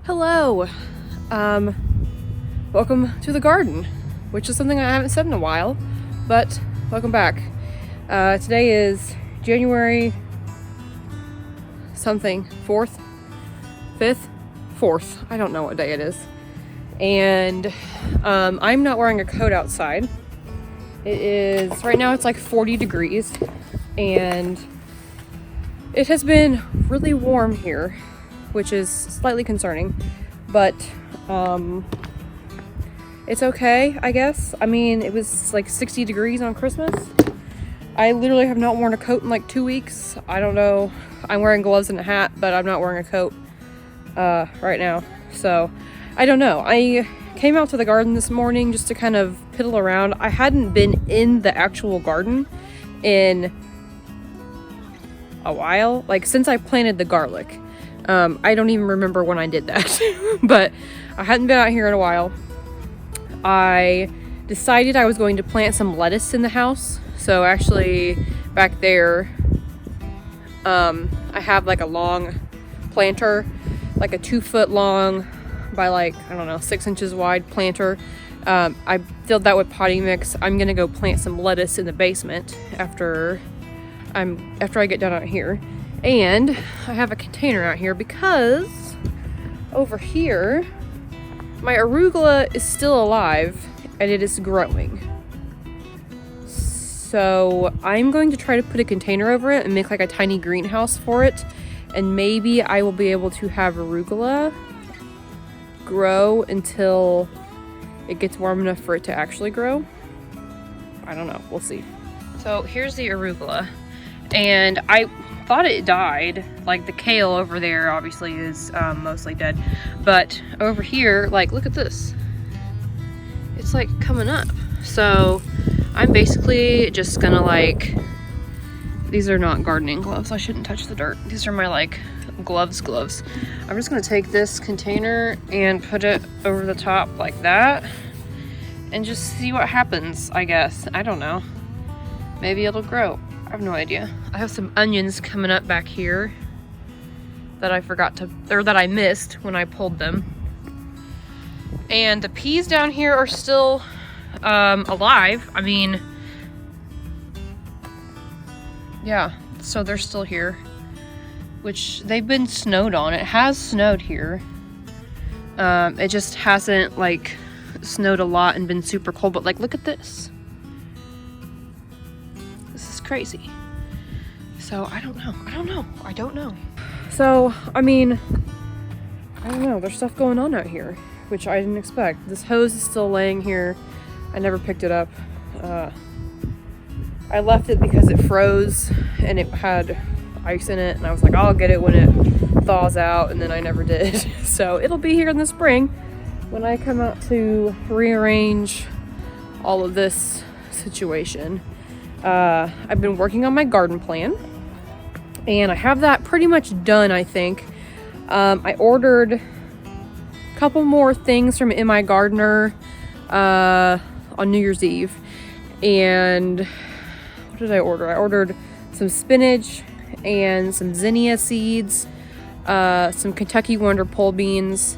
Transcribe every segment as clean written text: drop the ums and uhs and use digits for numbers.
Hello. Welcome to the garden, which is something I haven't said in a while, but welcome back. Today is January something, 4th, 5th, 4th. I don't know what day it is. And I'm not wearing a coat outside. It is, right now it's like 40 degrees, and it has been really warm here, which is slightly concerning, but it's okay, I guess. I mean, it was like 60 degrees on Christmas. I literally have not worn a coat in like 2 weeks. I don't know. I'm wearing gloves and a hat, but I'm not wearing a coat right now. So I don't know. I came out to the garden this morning just to kind of piddle around. I hadn't been in the actual garden in a while, like since I planted the garlic. I don't even remember when I did that, but I hadn't been out here in a while. I decided I was going to plant some lettuce in the house. So actually back there, I have like a long planter, like a 2-foot long by like, I don't know, 6 inches wide planter. I filled that with potting mix. I'm gonna go plant some lettuce in the basement after I get done out here. And I have a container out here because over here, my arugula is still alive and it is growing. So I'm going to try to put a container over it and make like a tiny greenhouse for it. And maybe I will be able to have arugula grow until it gets warm enough for it to actually grow. I don't know, we'll see. So here's the arugula. And I thought it died. Like the kale over there obviously is mostly dead, but over here, like, look at this, it's like coming up. So I'm basically just gonna, like, these are not gardening gloves, I shouldn't touch the dirt, these are my like gloves. I'm just gonna take this container and put it over the top like that and just see what happens, I guess. I don't know, maybe it'll grow. I have no idea. I have some onions coming up back here that I forgot to, or that I missed when I pulled them. And the peas down here are still alive. I mean, yeah, so they're still here, which they've been snowed on. It has snowed here. It just hasn't like snowed a lot and been super cold, but like, look at this. Crazy. So I don't know. So I mean, I don't know, there's stuff going on out here which I didn't expect. This hose is still laying here. I never picked it up. I left it because it froze and it had ice in it, and I was like, I'll get it when it thaws out, and then I never did. So it'll be here in the spring when I come out to rearrange all of this situation. I've been working on my garden plan, and I have that pretty much done, I think. I ordered a couple more things from In My Gardener on New Year's Eve. And what did I order? I ordered some spinach and some zinnia seeds, some Kentucky Wonder pole beans,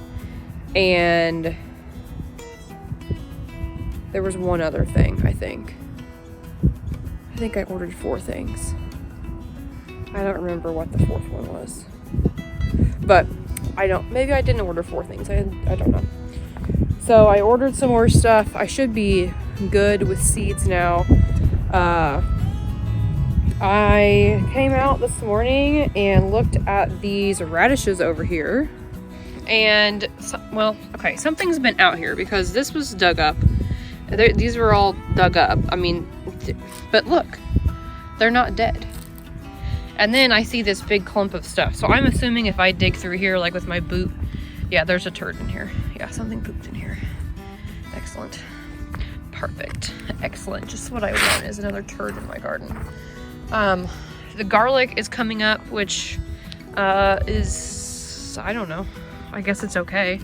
and there was one other thing, I think I ordered 4 things. I don't remember what the 4th one was, but maybe I didn't order 4 things. I don't know. So I ordered some more stuff. I should be good with seeds now. I came out this morning and looked at these radishes over here, and something's been out here because this was dug up. These were all dug up. I mean, but look, they're not dead. And then I see this big clump of stuff. So I'm assuming if I dig through here, like with my boot, yeah, there's a turd in here. Yeah, something pooped in here. Excellent. Perfect. Excellent. Just what I want is another turd in my garden. The garlic is coming up, which is, I don't know. I guess it's okay.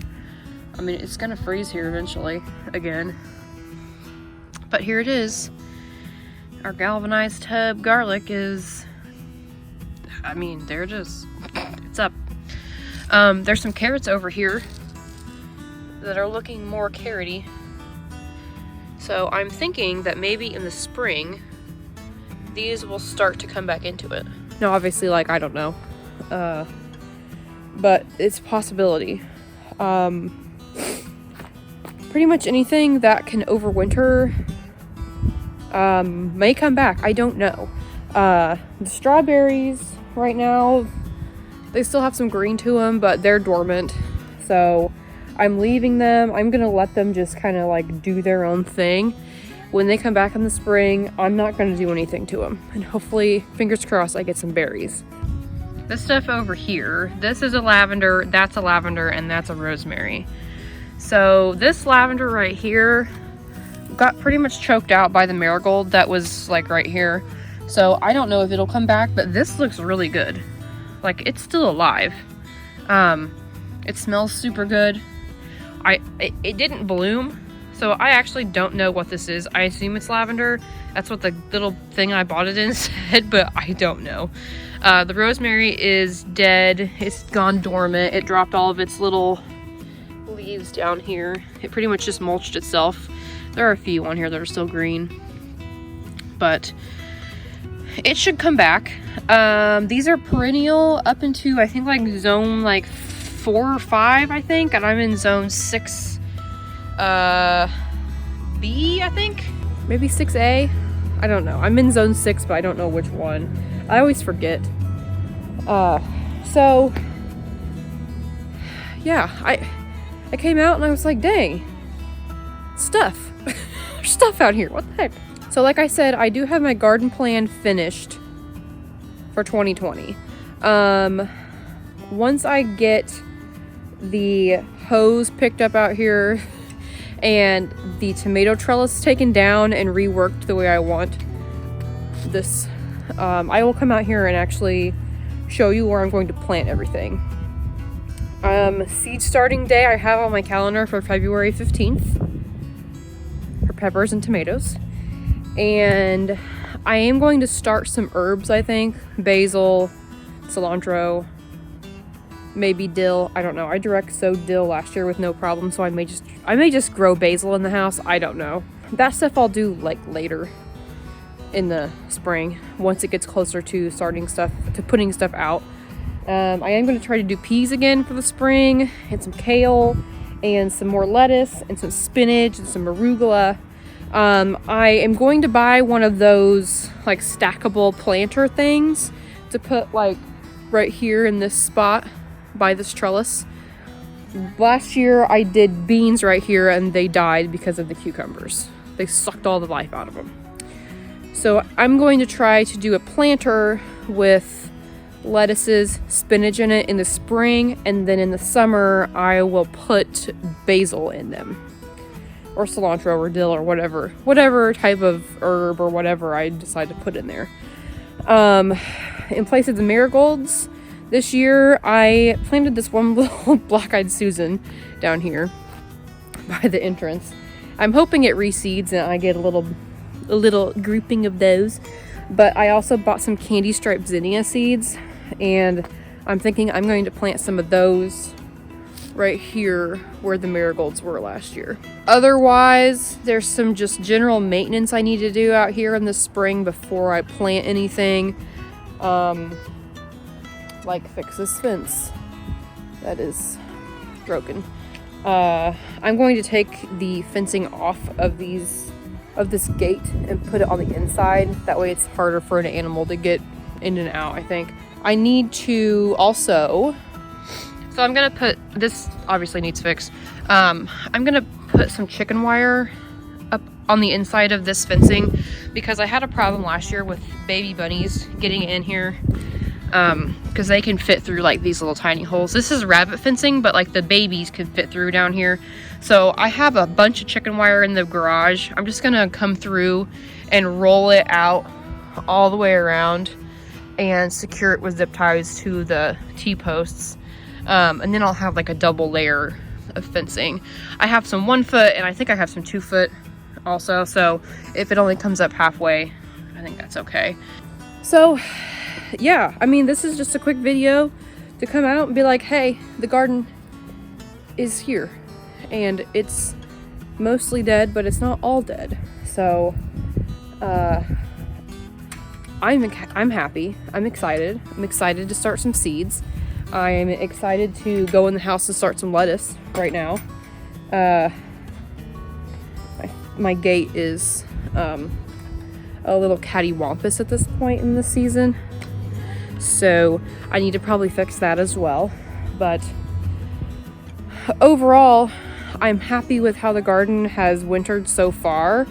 I mean, it's gonna freeze here eventually again. But here it is. Our galvanized tub garlic is, I mean, they're just, it's up. There's some carrots over here that are looking more carroty. So I'm thinking that maybe in the spring, these will start to come back into it. Now, obviously, like, I don't know. But it's a possibility. Pretty much anything that can overwinter may come back. I don't know. The strawberries right now, they still have some green to them, but they're dormant. So I'm leaving them. I'm gonna let them just kind of like do their own thing. When they come back in the spring, I'm not gonna do anything to them. And hopefully, fingers crossed, I get some berries. This stuff over here, this is a lavender, that's a lavender, and that's a rosemary. So this lavender right here got pretty much choked out by the marigold that was like right here. So I don't know if it'll come back, but this looks really good. Like, it's still alive. It smells super good. It didn't bloom, so I actually don't know what this is. I assume it's lavender. That's what the little thing I bought it in said, but I don't know. The rosemary is dead. It's gone dormant. It dropped all of its little leaves down here. It pretty much just mulched itself. There are a few on here that are still green, but it should come back. These are perennial up into, I think, like zone like 4 or 5, I think, and I'm in zone 6 B, I think, maybe 6A. I don't know. I'm in zone 6, but I don't know which one. I always forget. So yeah, I came out and I was like, dang, stuff. There's stuff out here. What the heck? So like I said, I do have my garden plan finished for 2020. Once I get the hose picked up out here and the tomato trellis taken down and reworked the way I want this, I will come out here and actually show you where I'm going to plant everything. Seed starting day I have on my calendar for February 15th for peppers and tomatoes. And I am going to start some herbs, I think. Basil, cilantro, maybe dill. I don't know. I direct sowed dill last year with no problem, so I may just grow basil in the house. I don't know. That stuff I'll do like later in the spring, once it gets closer to starting stuff, to putting stuff out. I am going to try to do peas again for the spring, and some kale, and some more lettuce, and some spinach, and some arugula. I am going to buy one of those like stackable planter things to put like right here in this spot by this trellis. Last year I did beans right here and they died because of the cucumbers. They sucked all the life out of them. So I'm going to try to do a planter with lettuces, spinach in it in the spring, and then in the summer I will put basil in them, or cilantro or dill or whatever type of herb or whatever I decide to put in there. In place of the marigolds, this year I planted this one little black-eyed Susan down here by the entrance. I'm hoping it reseeds and I get a little grouping of those. But I also bought some candy striped zinnia seeds, and I'm thinking I'm going to plant some of those right here where the marigolds were last year. Otherwise, there's some just general maintenance I need to do out here in the spring before I plant anything. Like fix this fence that is broken. I'm going to take the fencing off of this gate and put it on the inside. That way it's harder for an animal to get in and out, I think. I need to also, so I'm gonna put, this obviously needs fixed. I'm gonna put some chicken wire up on the inside of this fencing because I had a problem last year with baby bunnies getting in here, because they can fit through like these little tiny holes. This is rabbit fencing, but like the babies can fit through down here. So I have a bunch of chicken wire in the garage. I'm just gonna come through and roll it out all the way around and secure it with zip ties to the T-posts. And then I'll have like a double layer of fencing. I have some 1 foot and I think I have some 2 foot also. So if it only comes up halfway, I think that's okay. So yeah, I mean, this is just a quick video to come out and be like, hey, the garden is here. And it's mostly dead, but it's not all dead. So I'm happy. I'm excited. I'm excited to start some seeds. I'm excited to go in the house and start some lettuce right now. My gate is a little cattywampus at this point in the season, so I need to probably fix that as well. But overall, I'm happy with how the garden has wintered so far.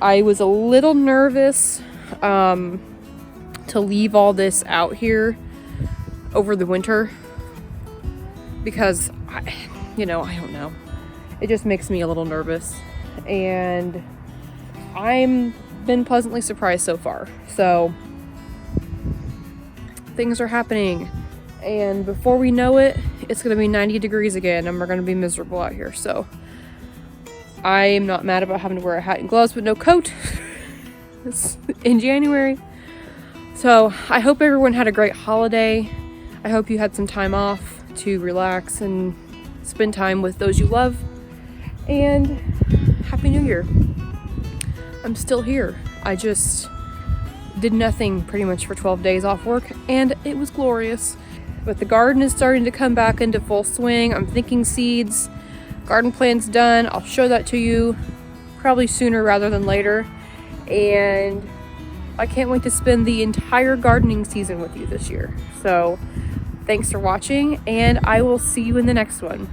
I was a little nervous to leave all this out here over the winter because I don't know. It just makes me a little nervous, and I'm been pleasantly surprised so far. So things are happening, and before we know it, it's going to be 90 degrees again, and we're going to be miserable out here. So I'm not mad about having to wear a hat and gloves but no coat. It's in January. So I hope everyone had a great holiday. I hope you had some time off to relax and spend time with those you love. And Happy New Year. I'm still here. I just did nothing pretty much for 12 days off work, and it was glorious. But the garden is starting to come back into full swing. I'm thinking seeds. Garden plan's done. I'll show that to you probably sooner rather than later. And I can't wait to spend the entire gardening season with you this year. So thanks for watching, and I will see you in the next one.